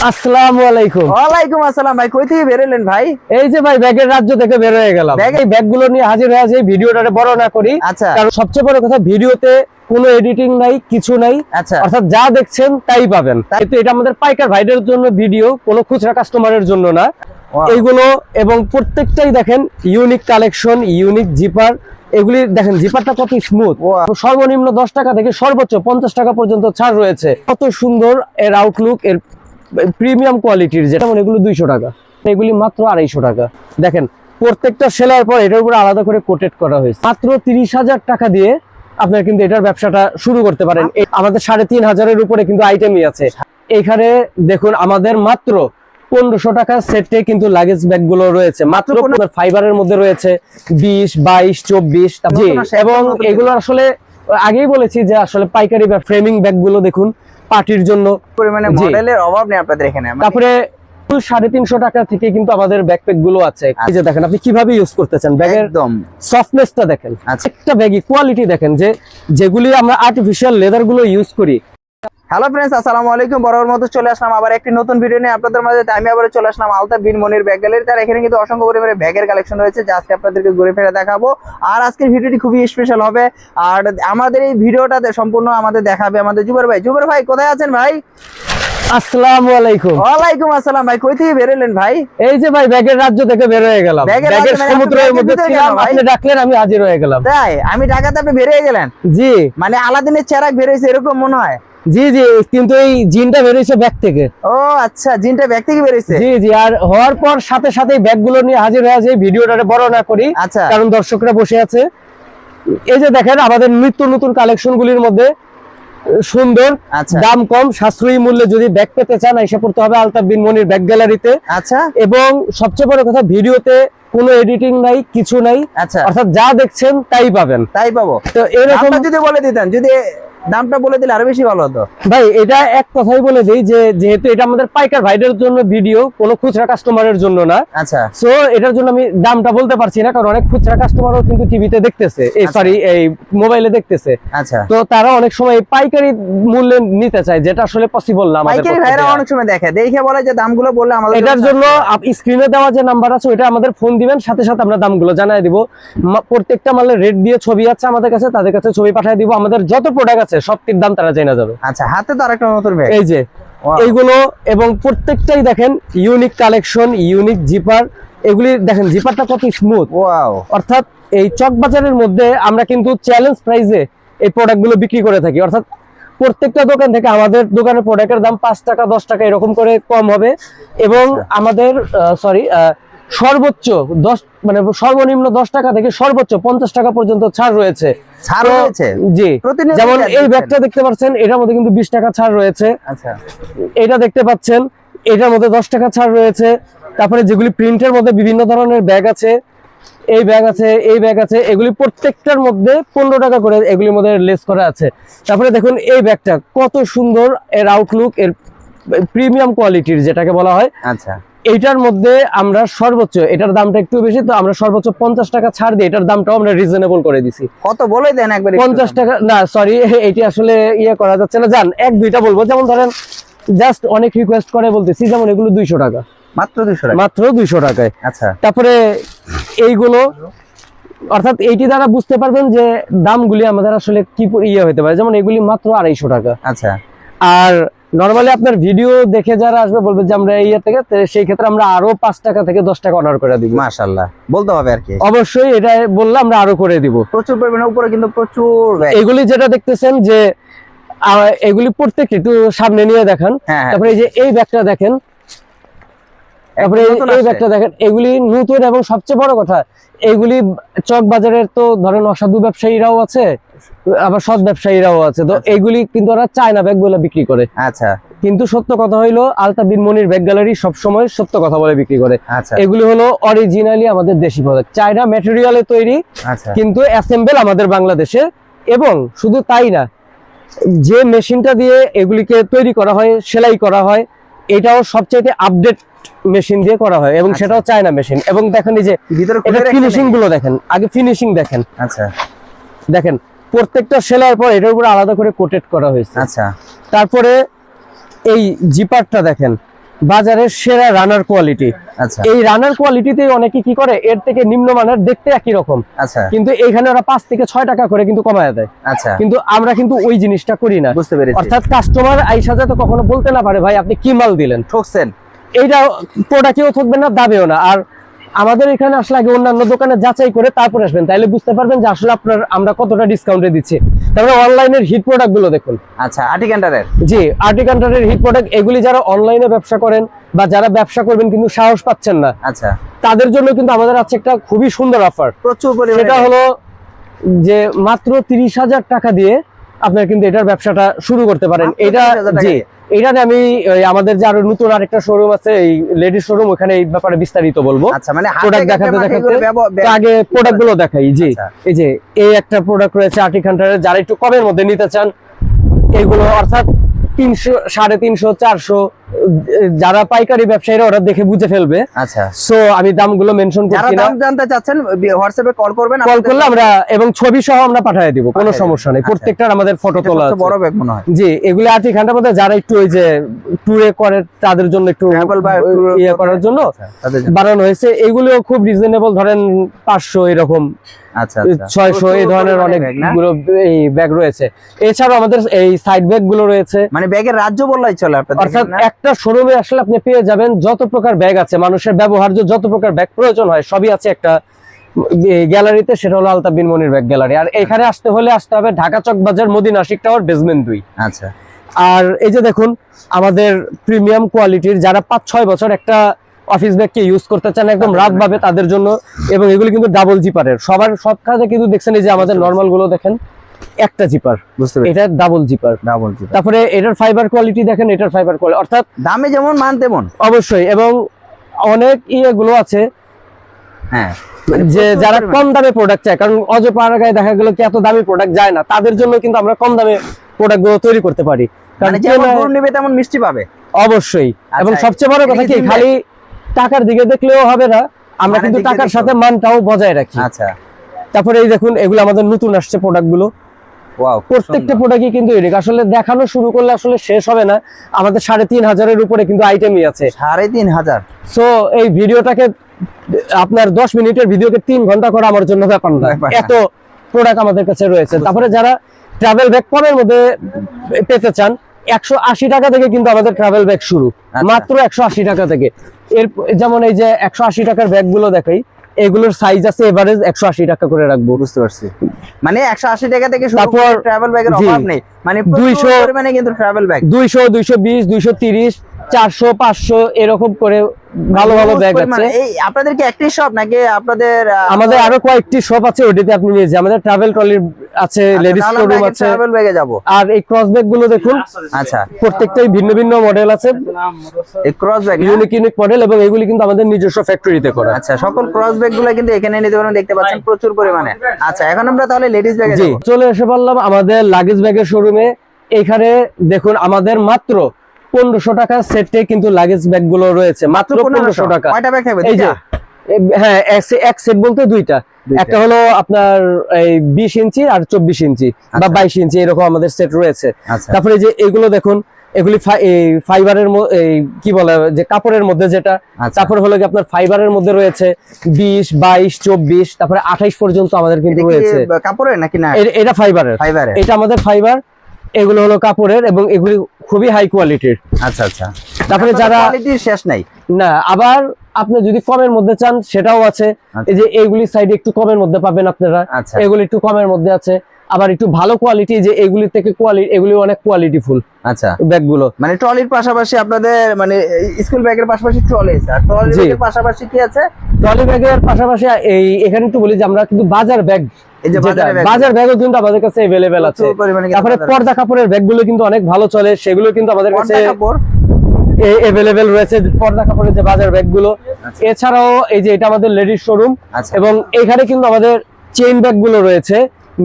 আসসালামু আলাইকুম। ওয়ালাইকুম আসসালাম ভাই, কই থেকে বের হলেন ভাই? এই যে ভাই ব্যাগের রাজ্য থেকে বের হয়ে গেলাম। এই ব্যাগগুলো নিয়ে হাজির হয়ে আছে, ভিডিওটা বড় না করি। আচ্ছা, কারণ সবচেয়ে বড় কথা, ভিডিওতে কোনো এডিটিং নাই, কিছু নাই। আচ্ছা, অর্থাৎ যা দেখছেন তাই পাবেন। কিন্তু এটা আমাদের পাইকার ভাইদের জন্য ভিডিও, কোনো খুচরা কাস্টমারের জন্য না। এইগুলো এবং প্রত্যেকটাই দেখেন ইউনিক কালেকশন, ইউনিক জিপার। এগুলি দেখেন জিপারটা কত স্মুথ। সর্বনিম্ন 10 টাকা থেকে সর্বোচ্চ 50 টাকা পর্যন্ত ছাড় রয়েছে। কত সুন্দর এর আউটলুক, এর প্রিমিয়াম কোয়ালিটির, যেটা এগুলো 200 টাকা, এগুলি মাত্র 250 টাকা। দেখেন প্রত্যেকটা সেলার পর এটার উপরে আলাদা করে কোটেড করা হয়েছে। মাত্র 30,000 টাকা দিয়ে আপনারা কিন্তু এটার ব্যবসাটা শুরু করতে পারেন। আমাদের 3,500-এর উপরে কিন্তু আইটেমই আছে এখানে। দেখুন আমাদের মাত্র 1500 টাকা সেটে কিন্তু লাগেজ ব্যাগ গুলো রয়েছে। মাত্র ফাইবারের মধ্যে রয়েছে 20, 22, 24। এবং এগুলো আসলে আগেই বলেছি যে আসলে পাইকারি বা ফ্রেমিং ব্যাগ গুলো দেখুন পার্টির জন্য পরিমাণে মডেলের অভাব নেই আপনাদের এখানে। তারপরে 350 টাকা থেকে কিন্তু আমাদের ব্যাকপ্যাক গুলো আছে। এই যে দেখেন আপনি কিভাবে ইউজ করতেছেন, ব্যাগের একদম সফটনেসটা দেখেন, একটা ব্যাগই কোয়ালিটি দেখেন, যে যেগুলি আমরা আর্টিফিশিয়াল লেদার গুলো ইউজ করি। হ্যালো ফ্রেন্ডস, আসসালামু আলাইকুম। বরাবর মতো চলে আসলাম আবার একটি নতুন ভিডিও নিয়ে আপনাদের মাঝে। আমি আবার চলে আসলাম আলতা বিন মনির ব্যাগ গ্যালারি। তার এখানে কিন্তু অসংখ্য পরিমাণে ব্যাগের কালেকশন রয়েছে, যা আজকে আপনাদেরকে ঘুরে ফিরে দেখাবো। আর আজকের ভিডিওটি খুবই স্পেশাল হবে। আর আমাদের এই ভিডিওটাতে সম্পূর্ণ আমাদের দেখাবে আমাদের জুবের ভাই। জুবের ভাই কোথায় আছেন ভাই? আসসালামু আলাইকুম। ওয়ালাইকুম আসসালাম ভাই, কই থেকে বের হলেন ভাই? এই যে ভাই ব্যাগের রাজ্য থেকে বের হয়ে গেলাম। ব্যাগের সমুদ্রের মধ্যে ছিলাম, আপনি ডাকলেন, আমি হাজির হয়ে গেলাম। তাই আমি ঢাকাতে, আপনি বের হয়ে গেলেন? জি, মানে আলাদিনের চেরাগ বের হয়েছে এরকম মনে হয়। জি জি, কিন্তু এই জিনটা বের হয়েছে ব্যাগ থেকে। ও আচ্ছা, জিনটা ব্যাগ থেকে বের হয়েছে। জি জি, আর হওয়ার পর সাথে সাথে ব্যাগ গুলো নিয়ে হাজির হয়ে আছে। ভিডিওটা বড় না করি, আচ্ছা, কারণ দর্শকরা বসে আছে। এই যে দেখেন আমাদের নিত্য নতুন কালেকশন গুলির মধ্যে সুন্দর, দাম কম, সাশ্রয়ী মূল্যে যদি ব্যাগ পেতে চান, এসে পড়তে হবে আলতাফ বিন মনির ব্যাগ গ্যালারিতে। আচ্ছা, এবং সবচেয়ে বড় কথা, ভিডিওতে কোনো এডিটিং নাই, কিছু নাই। আচ্ছা, অর্থাৎ যা দেখছেন তাই পাবেন, তাই পাবো। তো এরকম যদি বলে দিতেন, যদি দামটা বলে দিলে আরো বেশি ভালো হতো ভাই। এটা এক কথাই বলে দেই যে যেহেতু এটা আমাদের পাইকার ভাইদের জন্য ভিডিও, কোনো খুচরা কাস্টমারের জন্য না। আচ্ছা, সো এটার জন্য আমি দামটা বলতে পারছি না, কারণ অনেক খুচরা কাস্টমারও কিন্তু টিভিতে দেখতেছে, এই সরি এই মোবাইলে দেখতেছে। আচ্ছা, তো তারা অনেক সময় পাইকারি মূল্যে নিতে চায়, যেটা আসলে পসিবল না। পাইকারি ভাইরা অনেক সময় দেখে বলে যে দামগুলো বললে আমাদের। এটার জন্য স্ক্রিনে দেওয়া যে নাম্বার আছে, ওইটা আমাদের ফোন দিবেন, সাথে সাথে আমরা দামগুলো জানাই দিব। প্রত্যেকটা মালের রেট দিয়ে ছবি আছে আমাদের কাছে, তাদের কাছে ছবি পাঠিয়ে দিব। আমাদের যত প্রোডাক্ট আছে সবটির দাম তারা জেনে যাবে। আচ্ছা, হাতে তো আরেকটা নতুন ব্যাগ, এই যে এইগুলো, এবং প্রত্যেকটাই দেখেন ইউনিক কালেকশন, ইউনিক জিপার। এগুলি দেখেন জিপারটা কত স্মুথ। ওয়াও। অর্থাৎ এই চক বাজারের মধ্যে আমরা কিন্তু চ্যালেঞ্জ প্রাইসে এই প্রোডাক্টগুলো বিক্রি করে থাকি। অর্থাৎ প্রত্যেকটা দোকান থেকে আমাদের দোকানের প্রোডাক্টের দাম 5 টাকা 10 টাকা এরকম করে কম হবে। এবং আমাদের সর্বোচ্চ 10 মানে সর্বনিম্ন 10 টাকা থেকে সর্বোচ্চ 50 টাকা পর্যন্ত ছাড় রয়েছে। ছাড় রয়েছে? জি, যেমন এই ব্যাগটা দেখতে পাচ্ছেন, এটার মধ্যে কিন্তু 20 টাকা ছাড় রয়েছে। আচ্ছা, এটা দেখতে পাচ্ছেন, এটার মধ্যে 10 টাকা ছাড় রয়েছে। তারপরে যেগুলি প্রিন্টের মধ্যে বিভিন্ন ধরনের ব্যাগ আছে, এই ব্যাগ আছে, এই ব্যাগ আছে, এগুলি প্রত্যেকটার মধ্যে 15 টাকা করে এগুলির মধ্যে লেস করা আছে। তারপরে দেখুন এই ব্যাগটা কত সুন্দর, এর আউটলুক, এর প্রিমিয়াম কোয়ালিটির যেটাকে বলা হয়। আচ্ছা, এইটার মধ্যে আমরা সর্বোচ্চ, এটার দামটা একটু বেশি, তো আমরা সর্বোচ্চ 50 টাকা ছাড় দিই। এটার দামটাও আমরা রিজনেবল করে দিছি। কত বলে দেন একবার? 50 টাকা না, সরি, এটি আসলে ইয়ে করা যাচ্ছে না। জান এক দুইটা বলবো, যেমন ধরেন জাস্ট অনেক রিকোয়েস্ট করে বলতেছি, যেমন এগুলো 200 টাকা, মাত্র 200 টাকা, মাত্র 200 টাকায়। আচ্ছা, তারপরে এইগুলো, অর্থাৎ এইটি দ্বারা বুঝতে পারবেন যে দামগুলি আমাদের আসলে কি ইয়ে হতে পারে। যেমন এগুলি মাত্র 250 টাকা। আচ্ছা, আর নরমালি আপনার ভিডিও দেখে যারা আসবে বলবে যে আমরা এই থেকে, সেই ক্ষেত্রে আমরা আরো 5 টাকা থেকে 10 টাকা অর্ডার করে দিব। মাশাআল্লাহ, বলতে হবে আর কি। অবশ্যই এটা বললে আমরা আরো করে দিব। প্রচুর পরিমাণে উপরে কিন্তু প্রচুর ব্যাগ। এগুলি যেটা দেখতেছেন যে এগুলি প্রত্যেকটি একটু সামনে নিয়ে দেখান। তারপরে এই যে এই ব্যাগটা দেখেন, তারপরে এই ব্যাগটা দেখেন, এগুলি নতুন। এবং সবচেয়ে বড় কথা, এগুলি চক বাজারের তো ধরেন অসাধু ব্যবসায়ীরাও আছে, আবার সৎ ব্যবসায়ীরাও আছে। তো এগুলি কিন্তু ওরা চায়না ব্যাগ গুলো বিক্রি করে। আচ্ছা, কিন্তু সত্য কথা হইলো আলতাফ বিন মনির ব্যাগ গ্যালারি সবসময় সত্য কথা বলে বিক্রি করে। আচ্ছা, এগুলি হলো অরিজিনালি আমাদের দেশি প্রোডাক্ট, চায়না ম্যাটেরিয়ালে তৈরি, কিন্তু অ্যাসেম্বল আমাদের বাংলাদেশে। এবং শুধু তাই না, যে মেশিনটা দিয়ে এগুলিকে তৈরি করা হয়, সেলাই করা হয়, এটাও সবচেয়ে আপডেট মেশিন দিয়ে করা হয়, এবং সেটাও চায়না মেশিন। এবং দেখেন এই যে ফিনিশিং গুলো দেখেন, আগে ফিনিশিং দেখেন। আচ্ছা, দেখেন প্রত্যেকটা সেলাইয়ের পর এটার উপরে আলাদা করে কোটেড করা হয়েছে। আচ্ছা, তারপরে এই জিপারটা দেখেন, বাজারের সেরা রানার কোয়ালিটি। আচ্ছা এই রানার কোয়ালিটিতে অনেকে কি করে এর থেকে নিম্নমানের দেখতে একই রকম, আচ্ছা কিন্তু এইখানে ওরা 5 থেকে 6 টাকা করে কিন্তু কমায় দেয়। আচ্ছা, কিন্তু আমরা কিন্তু ওই জিনিসটা করি না। বুঝতে পেরেছি। অর্থাৎ কাস্টমার আইসা যাতে কখনো বলতে না পারে ভাই আপনি কি মাল দিলেন, ঠকছেন। এইটা প্রোডাক্টেও থাকবে না, দাবেও না। আর আমাদের এখানে আসলে আগে অন্যান্য দোকানে যাচাই করে তারপর আসবেন, তাইলে বুঝতে পারবেন যে আসলে আপনার আমরা কতটা ডিসকাউন্টে দিচ্ছি। তারপরে অনলাইনের হিট প্রোডাক্ট গুলো দেখুন। আচ্ছা, আর্টিকান্টারের, জি, আর্টিকান্টারের হিট প্রোডাক্ট, এগুলি যারা অনলাইনে ব্যবসা করেন বা যারা ব্যবসা করবেন কিন্তু সাহস পাচ্ছেন না, আচ্ছা, তাদের জন্য কিন্তু আমাদের আছে একটা খুবই সুন্দর অফার। প্রচুর পরিমাণে। সেটা হলো যে মাত্র 30,000 টাকা দিয়ে আপনারা কিন্তু এটার ব্যবসাটা শুরু করতে পারেন। মাত্র এটা 30,000 টাকা জি, দিয়ে? এখানে আমি আমাদের যে আরো নতুন আরেকটা শোরুম আছে, এই লেডিস শোরুম, ওখানে এই ব্যাপারে বিস্তারিত বলবো। আচ্ছা, মানে প্রোডাক্ট দেখাতে দেখাতে তো আগে প্রোডাক্ট গুলো দেখাই। জি, আচ্ছা। এই যে এই একটা প্রোডাক্ট রয়েছে আর্টিকান্টারের, যারা একটু কমের মধ্যে নিতে চান এগুলো, অর্থাৎ 300, 350, 400, যারা পাইকারি ব্যবসায়ীরা ওরা দেখে বুঝে ফেলবে। আচ্ছা, সো আমি দামগুলো মেনশন যারা করছি না। দাম জানতে চাচ্ছেন হোয়াটসঅ্যাপে কল করবেন, কল করলে আমরা এবং ছবি সহ আমরা পাঠিয়ে দিব, কোনো সমস্যা নেই। আচ্ছা। প্রত্যেকটার আমাদের ফটো তোলা আছে। বড় ব্যাগ মনে হয়। জি, এগুলো আর্টিকান্টার মধ্যে যারা একটু ওই যে ট্যুরে করে তাদের জন্য একটু Travel বা ইয়ে করার জন্য আচ্ছা, তাদের জন্য। বানানো হয়েছে। এগুলো খুব রিজনেবল, ধরেন 500 এরকম, আচ্ছা, আচ্ছা, 600 এই ধরনের প্রচুর পরিমাণে bag না? অনেকগুলো এই ব্যাগ রয়েছে। এছাড়াও আমাদের এই সাইড ব্যাগ গুলো রয়েছে। মানে ব্যাগের রাজ্য বললেই চলে আপনাদের অর্থাৎ এখানে, না? একটা শোরুমে আসলে আপনি পেয়ে যাবেন যত প্রকার ব্যাগ আছে, মানুষের ব্যবহার্য যত প্রকার ব্যাগ প্রয়োজন হয় সবই আছে একটা গ্যালারিতে, সেটা হলো আলতাফ বিন মনির ব্যাগ গ্যালারি। আর এখানে আসতে হলে আসতে হবে ঢাকা চক বাজার, মদিনা আশিক টাওয়ার, বেসমেন্ট 2। আচ্ছা, আর এই যে দেখুন আমাদের প্রিমিয়াম কোয়ালিটির, যারা 5-6 বছর একটা অফিস ব্যাগকে ইউজ করতে চান একদম রাখভাবে তাদের জন্য, এবং এগুলি কিন্তু ডাবল জিপারের। সব কাজে কিন্তু দেখছেন এই যে আমাদের নরমাল গুলো দেখেন একটা জিপার, বুঝতে পেরেছি। এটা ডাবল জিপার। Double zipper. তারপরে এটার ফাইবার কোয়ালিটি দেখেন, এটার ফাইবার কোয়ালিটি, অর্থাৎ দামে যেমন মান তেমন। অবশ্যই। এবং অনেক ইয়েগুলো আছে হ্যাঁ, যে প্রচুর যারা পরিমাণে। কম দামে প্রোডাক্ট চায়, কারণ অজপাড়াগায় দেখা গেল কি এত দামি প্রোডাক্ট যায় না, তাদের জন্য কিন্তু আমরা কম দামে প্রোডাক্ট গুলো তৈরি করতে পারি। কারণ মানে যেমন গুড় নিবে তেমন মিষ্টি পাবে। অবশ্যই। আচ্ছা, এবং সবচেয়ে বড় কথা এটা কি, কি খালি টাকার দিকে দেখলেও হবে না, আমরা মানে কিন্তু দিকে টাকার দেখতে সাথে হবে। মানটাও বজায় রাখি। আচ্ছা, তারপরে এই দেখুন এগুলো আমাদের নতুন আসছে প্রোডাক্ট গুলো, ওয়াও, প্রত্যেকটা প্রোডাক্টই কিন্তু ইউনিক। আসলে দেখানো শুরু করলে আসলে শেষ হবে না, আমাদের 3,500-এর উপরে কিন্তু আইটেমই আছে। 3,500। সো এই ভিডিওটাকে আপনার 10 মিনিটের ভিডিওকে 3 ঘন্টা করা আমার জন্য ব্যাপার না, ব্যাপার না। এত প্রোডাক্ট আমাদের কাছে রয়েছে। তারপরে যারা ট্রাভেল ব্যাগ কমের মধ্যে পেতে চান, 180 টাকা থেকে কিন্তু আমাদের ট্রাভেল ব্যাগ শুরু, আচ্ছা। মাত্র 180 টাকা থেকে। এর যেমন এই যে 180 টাকার ব্যাগ গুলো দেখাই, এগুলোর সাইজ আছে এভারেজ 180 টাকা করে রাখবো। বুঝতে পারছি। মানে 180 টাকা থেকে শুরু তারপর করে ট্রাভেল ব্যাগের জি, অভাব নেই। মানে 200 200 পরিমাণে কিন্তু ট্রাভেল ব্যাগ। 200, 220, 230, 400, 500 এরকম করে ভালো ভালো ব্যাগ আছে। এই আপনাদের কি একটি শপ নাকি আপনাদের আমাদের আরো কয়েকটি শপ আছে, ওইটাতে আপনি নিয়ে যান। আমাদের ট্রাভেল ট্রলির আছে, লেডিস শোরুম আছে। ট্রাভেল ব্যাগে যাব। আর এই ক্রস ব্যাগ গুলো দেখুন, আচ্ছা, প্রত্যেকটাই ভিন্ন ভিন্ন মডেল আছে, এই cross bag. Unique unique model, এবং এগুলি কিন্তু আমাদের নিজস্ব ফ্যাক্টরিতে করা। আচ্ছা, সকল ক্রস ব্যাগ গুলো কিন্তু এখানে নিতে পারেন, দেখতে পাচ্ছেন প্রচুর পরিমাণে। আচ্ছা, এখন আমরা তাহলে লেডিস ব্যাগে জি, যাব। চলে এসে বললাম আমাদের লাগেজ ব্যাগের শোরুমে। এখানে দেখুন আমাদের মাত্র 1500 টাকা সেটে কিন্তু লাগেজ ব্যাগ গুলো রয়েছে, মাত্র 1500 টাকা। কয়টা ব্যাগ থাকবে? এই যে হ্যাঁ, এক সেট বলতে দুইটা। একটা হলো আপনার এই 20 ইঞ্চি আর 24 ইঞ্চি বা 22 ইঞ্চি, এরকম আমাদের সেট রয়েছে। আচ্ছা, তারপরে যে এগুলো দেখুন, এগুলি ফাইবারের কি বলে যে কাপড়ের মধ্যে যেটা, আচ্ছা। তারপরে হলো কি আপনার ফাইবারের মধ্যে রয়েছে 20, 22, 24, তারপরে 28 পর্যন্ত আমাদের কিন্তু এটা কি রয়েছে। কাপড়ের নাকি না? এটা ফাইবারের, ফাইবারের। এটা আমাদের ফাইবার, এগুলো হলো কাপড়ের, এবং এগুলি খুবই হাই কোয়ালিটির। আচ্ছা, আচ্ছা। তারপরে যারা কোয়ালিটির শেষ নাই। না, আবার আপনি যদি কমের মধ্যে চান সেটাও আছে। আচ্ছা। এই যে এইগুলি সাইডে একটু কমের মধ্যে পাবেন আপনারা, আচ্ছা। এগুলি একটু কমের মধ্যে আছে। আবার একটু ভালো কোয়ালিটি, যে এগুলি থেকে কোয়ালিটি, এগুলি অনেক কোয়ালিটিফুল আচ্ছা, ব্যাগগুলো। মানে ট্রলির পাশাপাশি আপনাদের মানে স্কুল ব্যাগের পাশাপাশি ট্রলি আছে, আর ট্রলি জি। ব্যাগের পাশাপাশি কি আছে? ট্রলি ব্যাগের পাশাপাশি এখানে একটু বলি যে আমরা কিন্তু বাজার ব্যাগ, এই যে বাজারের ব্যাগ, বাজার ব্যাগও কিন্তু আমাদের কাছে अवेलेबल আছে। প্রচুর পরিমাণে কিন্তু তারপরে বাজারে পর্দা কাপড়ের ব্যাগগুলো কিন্তু অনেক ভালো চলে, সেগুলো কিন্তু আমাদের কাছে পর্দা কাপড়। अवेलेबल রয়েছে, পর্দা কাপড়ের যে বাজার ব্যাগগুলো। এছাড়াও এই যে এটা আমাদের লেডিস শোরুম, আচ্ছা। এবং এখানে কিন্তু আমাদের চেইন ব্যাগগুলো রয়েছে,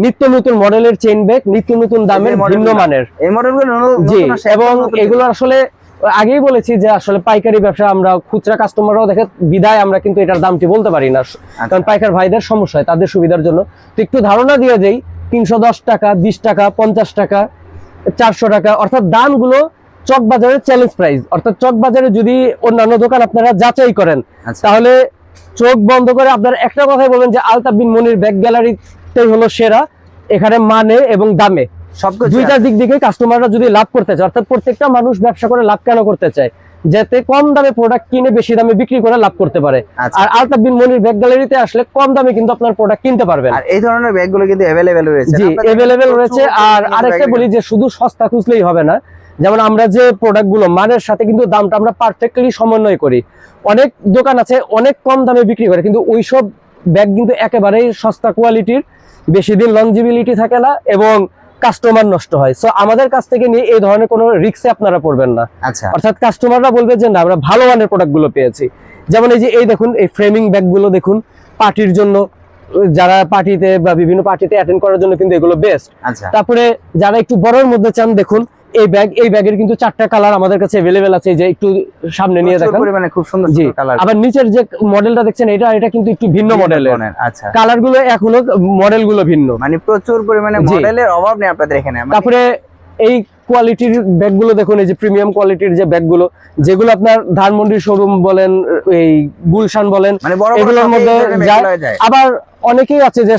নিত্য নতুন মডেলের চেইন ব্যাগ, নিত্য নতুন দামের, ভিন্ন মানের। এই মডেলগুলো জি, এবং এগুলো আসলে আগেই বলেছি যে আসলে পাইকারি ব্যবসা, আমরা খুচরা কাস্টমাররাও দেখে বিদায় আমরা কিন্তু এটার দামটি বলতে পারি না, কারণ পাইকার ভাইদের সমস্যা হয়, তাদের সুবিধার জন্য। তো একটু ধারণা দিয়ে দেই, 310 টাকা, 20 টাকা, 50 টাকা, 400 টাকা, অর্থাৎ দামগুলো চক বাজারের চ্যালেঞ্জ প্রাইস, অর্থাৎ চক বাজারে যদি অন্যান্য দোকান আপনারা যাচাই করেন আচ্ছা। তাহলে চোখ বন্ধ করে আপনার একটা কথাই বলবেন যে আলতাফ বিন মনির ব্যাগ গ্যালারিটাই হলো সেরা। এখানে মানে এবং দামে সবকিছু দুইটা দিক থেকে কাস্টমাররা যদি লাভ করতে চায়, অর্থাৎ প্রত্যেকটা মানুষ ব্যবসা করে লাভ কেন করতে চায়, যাতে কম দামে প্রোডাক্ট কিনে বেশি দামে বিক্রি করে লাভ করতে পারে। আচ্ছা। আর আলতাফ বিন মনির ব্যাগ গ্যালারিতে আসলে কম দামে কিন্তু আপনার প্রোডাক্ট কিনতে পারবেন। আর এই ধরনের ব্যাগগুলো কিন্তু अवेलेबल রয়েছে। জি, अवेलेबल রয়েছে। আর আরেকটা বলি যে শুধু সস্তা খুঁজলেই হবে না, যেমন আমরা যে প্রোডাক্টগুলো মানের সাথে কিন্তু দামটা আমরা পারফেক্টলি সমন্বয় করি। অনেক দোকান আছে অনেক কম দামে বিক্রি করে, কিন্তু ওইসব ব্যাগ কিন্তু একেবারেই সস্তা কোয়ালিটির, বেশি দিন লংজিবিলিটি থাকে না এবং কাস্টমার নষ্ট হয়। সো আমাদের কাছ থেকে নিয়ে এই ধরনের কোনো রিস্কে আপনারা পড়বেন না। আচ্ছা। অর্থাৎ কাস্টমাররা বলবে যে না আমরা ভালো মানের প্রোডাক্টগুলো পেয়েছি। যেমন এই দেখুন এই ফ্রেমিং ব্যাগগুলো দেখুন, পার্টির জন্য, যারা পার্টিতে বা বিভিন্ন পার্টিতে অ্যাটেন্ড করার জন্য কিন্তু এগুলো বেস্ট। আচ্ছা। তারপরে যারা একটু বড়র মধ্যে চান দেখুন এই ব্যাগের কিন্তু 4টা কালার আমাদের কাছে अवेलेबल আছে। যে একটু সামনে নিয়ে দেখেন, মানে খুব সুন্দর জি। কালার। আবার নিচের যে মডেলটা দেখছেন এটা কিন্তু একটু ভিন্ন মডেলের। আচ্ছা। কালারগুলো এখনো মডেলগুলো ভিন্ন, মানে প্রচুর পরিমাণে মডেলের অভাব নেই আপনাদের এখানে। তারপরে এই কোয়ালিটির ব্যাগগুলো দেখুন, এই যে প্রিমিয়াম কোয়ালিটির যে ব্যাগগুলো, যেগুলো আপনার ধানমন্ডির শোরুম বলেন, এই গুলশান বলেন, মানে বড় এগুলোর মধ্যে যায়। আবার অনেকেই আছে যে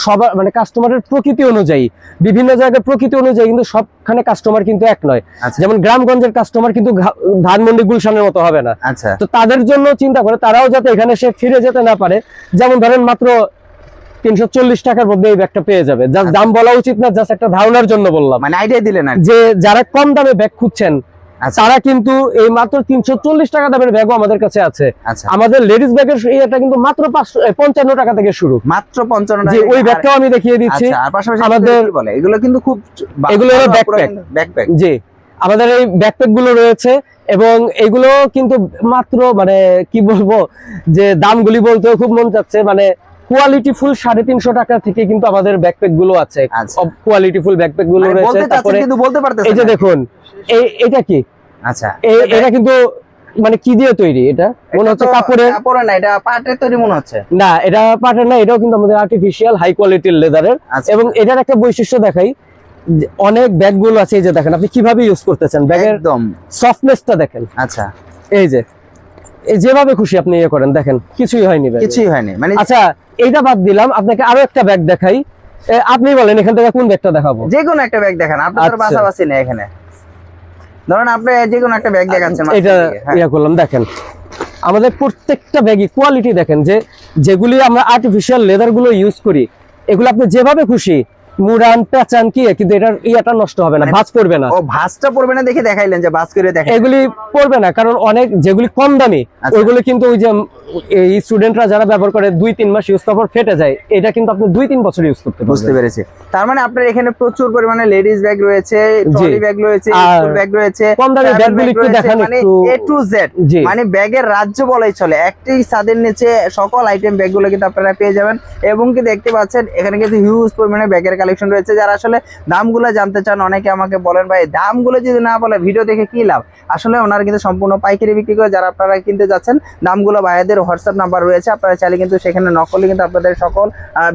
সবার মানে কাস্টমারের প্রকৃতি অনুযায়ী, বিভিন্ন জায়গায় প্রকৃতি অনুযায়ী কিন্তু সবখানে কাস্টমার কিন্তু এক নয়। যেমন গ্রামগঞ্জের কাস্টমার কিন্তু ধানমন্ডি গুলশানের মতো হবে না। আচ্ছা। তো তাদের জন্য চিন্তা করে তারাও যাতে এখানে সে ফিরে যেতে না পারে, যেমন ধরেন মাত্র 340 টাকার মধ্যে এই ব্যাগটা পেয়ে যাবে। জাস্ট দাম বলা উচিত না, জাস্ট একটা ধারণার জন্য বললাম, মানে আইডিয়া দিলেন যে যারা কম দামে ব্যাগ খুঁজছেন তারা কিন্তু এই মাত্র 340 টাকা দামের ব্যাগও আমাদের কাছে আছে। আমাদের লেডিস ব্যাগের এটা কিন্তু মাত্র 55 টাকা থেকে শুরু, মাত্র 55 টাকা। ওই ব্যাগটাও আমি দেখিয়ে দিচ্ছি। আমাদের এগুলো কিন্তু খুব, এগুলো হলো ব্যাকপ্যাক। জি, আমাদের এই ব্যাকপ্যাক গুলো রয়েছে এবং এগুলো কিন্তু মাত্র মানে কি বলবো, যে দামগুলি বলতেও খুব মন চাচ্ছে, মানে কোয়ালিটি ফুল 350 টাকা থেকে কিন্তু আমাদের ব্যাকপ্যাক গুলো আছে। কোয়ালিটি ফুল ব্যাকপ্যাক গুলো রয়েছে। তারপরে এই যে দেখুন এটা কি, আচ্ছা, এটা কিন্তু মানে কি দিয়ে তৈরি? এটা মনে হচ্ছে কাপড়ের না, এটা পাটের তৈরি মনে হচ্ছে। না, এটা পাটের না, এটাও কিন্তু আমাদের আর্টিফিশিয়াল হাই কোয়ালিটির লেদারের। এবং এটার একটা বৈশিষ্ট্য দেখাই, অনেক ব্যাগ গুলো আছে, এই যে দেখেন আপনি কিভাবে ইউজ করতেছেন, ব্যাগের একদম সফটনেসটা দেখেন। আচ্ছা, এই যে যেভাবে খুশি আপনি ইয়ে করেন, দেখেন কিছুই হয়নি, কিছুই হয়নি। মানে আচ্ছা, এইটা বাদ দিলাম, আপনাকে আরো একটা ব্যাগ দেখাই। আপনি বলেন এখান থেকে কোন ব্যাগটা দেখাবো? যে কোনো একটা ব্যাগ দেখান, আপনাদের পাশাপাশি নেই এখানে। ধরুন আপনি যে কোনো একটা ব্যাগ দেখাচ্ছেন, এটা ইয়া করলাম। দেখেন আমাদের প্রত্যেকটা ব্যাগই কোয়ালিটি দেখেন, যেগুলি আমরা আর্টিফিশিয়াল লেদার গুলো ইউজ করি, এগুলো আপনি যেভাবে খুশি মুড়ান পেঁচান কি, কিন্তু এটার ইয়াটা নষ্ট হবে না, ভাঁজ পড়বে না। ও ভাঁজটা পড়বে না দেখে দেখাইলেন যে ভাঁজ করে দেখেন, এগুলি পড়বে না, কারণ অনেক যেগুলি কম দামি ওইগুলো কিন্তু ওই যে এই স্টুডেন্টরা যারা ব্যবহার করে 2-3 মাস ইউজ করার পর ফেটে যায়, এটা কিন্তু আপনি 2-3 বছর ইউজ করতে পারবেন। বুঝতে পেরেছি। তার মানে আপনার এখানে প্রচুর পরিমাণে লেডিস ব্যাগ রয়েছে, ট্রলি ব্যাগ রয়েছে, স্কুল ব্যাগ রয়েছে, কম দামি ব্যাগগুলি একটু দেখান একটু। A to Z, মানে ব্যাগের রাজ্য বলাই চলে। একটি ছাদের নিচে সকল আইটেম ব্যাগগুলো কিন্তু আপনারা পেয়ে যাবেন। এবং কি দেখতে পাচ্ছেন এখানে কিন্তু হিউজ পরিমাণে ব্যাগের কালেকশন রয়েছে। যারা আসলে দামগুলো জানতে চান, অনেকে আমাকে বলেন ভাই দামগুলো যদি না বলে ভিডিও দেখে কি লাভ, আসলে ওনারা কিন্তু সম্পূর্ণ পাইকারি বিক্রি করে। যারা আপনারা কিনতে যাচ্ছেন, দামগুলো ভাইয়াদের হোয়াটসঅ্যাপ নাম্বার রয়েছে, আপনারা চাইলে কিন্তু সেখানে নক করলে কিন্তু আপনাদের সকল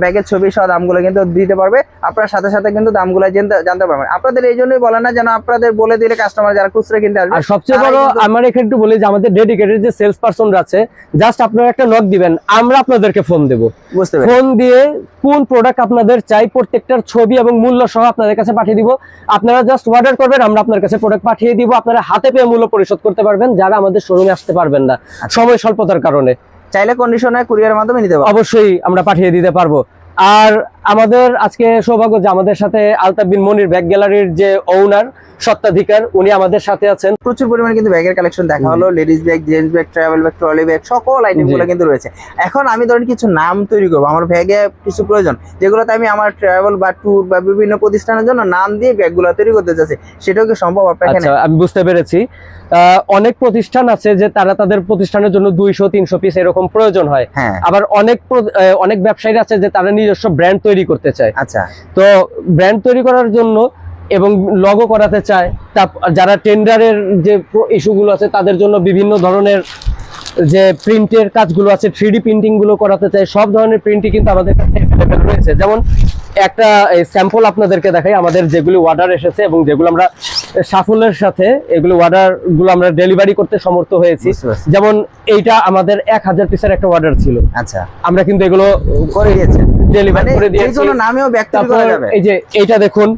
ব্যাগের ছবি সহ দামগুলো কিন্তু দিতে পারবে। আপনারা সাথে সাথে কিন্তু দামগুলো জানতে পারবেন। আপনাদের এই জন্যই বলে না যেন আপনাদের বলে দিলে কাস্টমার যারা খুচরা কিনতে আসবে। আর সবচেয়ে বড় আমার এখানে একটু বলি যে আমাদের ডেডিকেটেড যে সেলস পারসনরা আছে, জাস্ট আপনারা একটা নক দিবেন, আমরা আপনাদেরকে ফোন দেব। বুঝতে পেরেছি। ফোন দিয়ে কোন প্রোডাক্ট আপনাদের চাই প্রত্যেকটার ছবি এবং মূল্য সহ আপনাদের কাছে পাঠিয়ে দিব। আপনারা জাস্ট অর্ডার করবেন, আমরা আপনার কাছে প্রোডাক্ট পাঠিয়ে দিব। আপনারা হাতে পেয়ে মূল্য পরিশোধ করতে পারবেন, যারা আমাদের শোরুমে আসতে পারবেন না সময় স্বল্পতার কারণে। চাইলে কন্ডিশনে কুরিয়ারের মাধ্যমে নিতে পারবো, অবশ্যই আমরা পাঠিয়ে দিতে পারবো। আর আমাদের আজকে সৌভাগ্য যে আমাদের সাথে আলতাফ বিন মনির ব্যাগ গ্যালারির যে ওনার সত্ত্বাধিকার, উনি আমাদের সাথে আছেন। প্রচুর পরিমাণে কিন্তু ব্যাগের কালেকশন দেখা হলো, ladies bag, gents bag, travel bag, trolley bag, সকল আইটেমগুলো কিন্তু রয়েছে। এখন আমি ধরেন কিছু নাম তৈরি করবো, আমার ব্যাগে কিছু প্রয়োজন, যেগুলোতে আমি আমার ট্রাভেল বা ট্যুর বা বিভিন্ন প্রতিষ্ঠানের জন্য নাম দিয়ে ব্যাগগুলো তৈরি করতে চাচ্ছি, সেটাও কি সম্ভব আপনার এখানে? আচ্ছা, আমি বুঝতে পেরেছি। অনেক প্রতিষ্ঠান আছে যে তারা তাদের প্রতিষ্ঠানের জন্য 200-300 পিস এরকম প্রয়োজন হয়। আবার অনেক ব্যবসায়ী আছে যে তারা নিজস্ব ব্র্যান্ড তৈরি করতে চায়। আচ্ছা, তো ব্র্যান্ড তৈরি করার জন্য এবং লগো করাতে চায়, যারা টেন্ডারের যে ইস্যুগুলো আছে তাদের জন্য বিভিন্ন ধরনের যে প্রিন্টের কাজগুলো আছে, 3D প্রিন্টিং গুলো করাতে চায়, সব ধরনের প্রিন্টই কিন্তু আমাদের কাছে अवेलेबल রয়েছে। যেমন একটা স্যাম্পল আপনাদেরকে দেখাই, আমাদের যেগুলো অর্ডার এসেছে এবং যেগুলো আমরা সাফল্যের সাথে এগুলো অর্ডার গুলো আমরা ডেলিভারি করতে সমর্থ হয়েছি। বুঝতে পারছি। যেমন এইটা আমাদের 1000 পিসের একটা অর্ডার ছিল, আচ্ছা, আমরা কিন্তু এগুলো করে দিয়েছেন, ডেলিভারি মানে করে যে দিয়েছি। কোনো নামেও ব্যাগ তৈরি তারপর করা যাবে। এই যে এইটা দেখুন,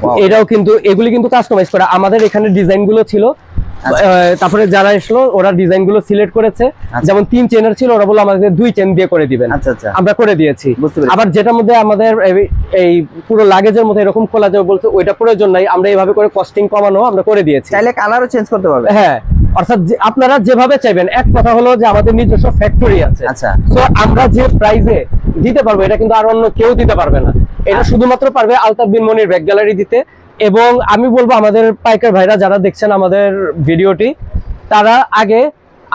Wow. এটাও কিন্তু এগুলি কিন্তু কাস্টমাইজ করা, আমাদের এখানে ডিজাইন গুলো ছিল। আচ্ছা। তারপরে যারা এসলো ওরা ডিজাইন গুলো সিলেক্ট করেছে, আচ্ছা। যেমন 3 চেনের ছিল, ওরা বললো আমাদের 2 চেন দিয়ে করে দিবেন, আচ্ছা আচ্ছা, আমরা করে দিয়েছি। বুঝতে পেরেছি। আবার যেটার মধ্যে আমাদের এই পুরো লাগেজের মধ্যে এরকম খোলা যাবে বলতে ওইটা প্রয়োজন নাই, আমরা এইভাবে করে কস্টিং কমানো আমরা করে দিয়েছি। চাইলে কালারও চেঞ্জ করতে পারবে। হ্যাঁ, অর্থাৎ আপনারা যেভাবে চাইবেন। এক কথা হলো যে আমাদের নিজস্ব ফ্যাক্টরি আছে, আচ্ছা, তো আমরা যে প্রাইসে দিতে পারবো এটা কিন্তু আর অন্য কেউ দিতে পারবে না, এটা শুধুমাত্র পারবে আলতাফ বিন মনির ব্যাগ গ্যালারি দিতে। এবং আমি বলবো আমাদের পাইকার ভাইরা যারা দেখছেন আমাদের ভিডিওটি, তারা আগে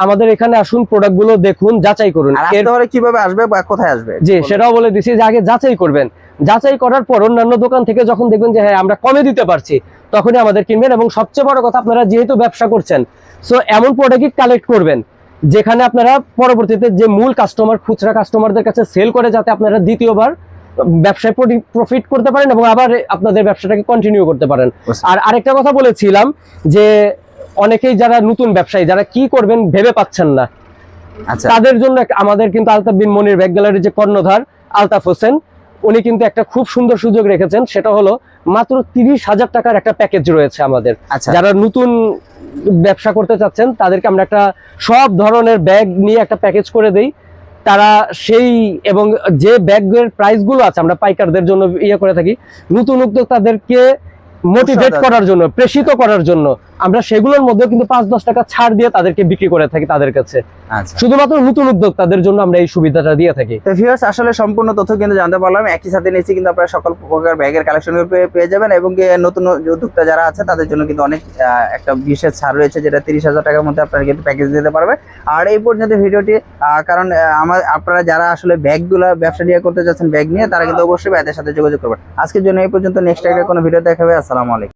আমাদের এখানে আসুন, প্রোডাক্ট গুলো দেখুন, যাচাই করুন। আর আসতে হলে কিভাবে আসবে বা কোথায় আসবে? জি, সেটাও বলে দিছি যে আগে যাচাই করবেন, যাচাই করার পর অন্যান্য দোকান থেকে যখন দেখবেন যে হ্যাঁ আমরা কমে দিতে পারছি, তখনই আমাদের কিনবেন। এবং সবচেয়ে বড় কথা, আপনারা যেহেতু ব্যবসা করছেন, সো এমন প্রোডাক্টই কালেক্ট করবেন যেখানে আপনারা পরবর্তীতে যে মূল কাস্টমার, খুচরা কাস্টমারদের কাছে সেল করে, যাতে আপনারা দ্বিতীয়বার ব্যবসায় প্রফিট করতে পারেন এবং আবার আপনাদের ব্যবসাটাকে কন্টিনিউ করতে পারেন। আর আরেকটা কথা বলেছিলাম যে অনেকেই যারা নতুন ব্যবসায়ী, যারা কি করবেন ভেবে পাচ্ছেন না, আচ্ছা, তাদের জন্য আমাদের কিন্তু আলতাফ বিন মনির ব্যাগ গ্যালারির যে কর্ণধার আলতাফ হোসেন, উনি কিন্তু একটা খুব সুন্দর সুযোগ রেখেছেন। সেটা হলো মাত্র 30,000 টাকার একটা প্যাকেজ রয়েছে আমাদের। আচ্ছা, যারা নতুন ব্যবসা করতে চাচ্ছেন তাদেরকে আমরা একটা সব ধরনের ব্যাগ নিয়ে একটা প্যাকেজ করে দেই। তারা সেই এবং যে ব্যাগের প্রাইস গুলো আছে আমরা পাইকারদের জন্য ইয়ে করে থাকি, নতুন উদ্যোক্তাদেরকে মোটিভেট করার জন্য, প্রেষিত করার জন্য আমরা সেগুলোর মধ্যে কিন্তু 5-10 টাকা ছাড় দিয়ে তাদেরকে বিক্রি করে থাকি তাদের কাছে। আচ্ছা। শুধুমাত্র নতুন উদ্যোক্তাদের জন্য আমরা এই সুবিধাটা দিয়ে থাকি। তো ভিউয়ার্স, আসলে সম্পূর্ণ তথ্য কিন্তু জানতে পারলাম। একই সাথে নিচে কিন্তু আপনারা সকল প্রকার ব্যাগের কালেকশন পেয়ে যাবেন, এবং নতুন উদ্যোক্তা যারা আছে তাদের জন্য কিন্তু অনেক একটা বিশেষ ছাড় রয়েছে, যেটা 30,000 টাকার মধ্যে আপনারা কিন্তু প্যাকেজ দিতে পারবেন। আর এই পর্যন্ত ভিডিওটি, কারণ আপনারা যারা আসলে ব্যাগগুলো ব্যবসা নিয়ে করতে যাচ্ছেন, ব্যাগ নিয়ে, তারা কিন্তু অবশ্যই ভাইদের সাথে যোগাযোগ করবেন। আজকের জন্য এই পর্যন্ত, নেক্সট একটা কোনো ভিডিও দেখাবে। আসসালামু আলাইকুম।